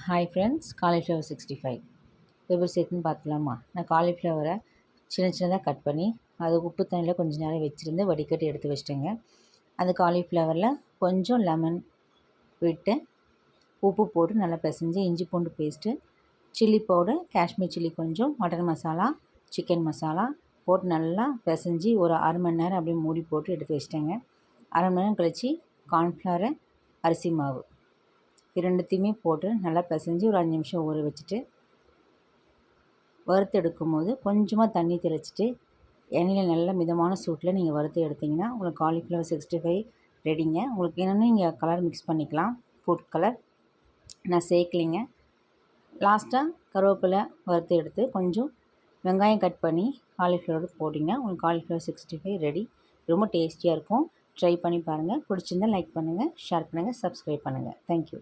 Hi friends, cauliflower 65 எப்படி சேர்த்துன்னு பார்த்துலாமா. நான் காலிஃப்ளவரை சின்னதாக கட் பண்ணி அது உப்பு தண்ணியில் கொஞ்சம் நேரம் வச்சுருந்து வடிகட்டி எடுத்து வச்சிட்டேங்க. அந்த காலிஃப்ளவரில் கொஞ்சம் லெமன் விட்டு உப்பு போட்டு நல்லா பிசைஞ்சு இஞ்சி பூண்டு paste, chilli powder, Kashmir chilli கொஞ்சம், மட்டன் மசாலா, சிக்கன் மசாலா போட்டு நல்லா பிசைஞ்சு ஒரு அரை மணி நேரம் அப்படியே மூடி போட்டு எடுத்து வச்சிட்டேங்க. அரை மணி நேரம் கழித்து கார்ன்ஃப்ளவரு, அரிசி மாவு இரண்டுத்தையுமே போட்டு நல்லா பிசைஞ்சு ஒரு 5 நிமிஷம் ஊற வச்சுட்டு வறுத்து எடுக்கும்போது கொஞ்சமாக தண்ணி தெளிச்சிட்டு எண்ணெயில் நல்ல மிதமான சூட்டில் நீங்கள் வறுத்து எடுத்திங்கன்னா உங்களுக்கு காலிஃப்ளவர் 65 ரெடிங்க. உங்களுக்கு என்னென்னு நீங்கள் கலர் மிக்ஸ் பண்ணிக்கலாம். ஃபுட் கலர் நான் சேர்க்கலிங்க. லாஸ்ட்டாக கருவேப்பிலை வறுத்து எடுத்து கொஞ்சம் வெங்காயம் கட் பண்ணி காலிஃப்ளவர் போட்டிங்கன்னா உங்களுக்கு காலிஃப்ளவர் 65 ரெடி. ரொம்ப டேஸ்டியாக இருக்கும். ட்ரை பண்ணி பாருங்கள். பிடிச்சிருந்தால் லைக் பண்ணுங்கள், ஷேர் பண்ணுங்கள், சப்ஸ்கிரைப் பண்ணுங்கள். தேங்க்யூ.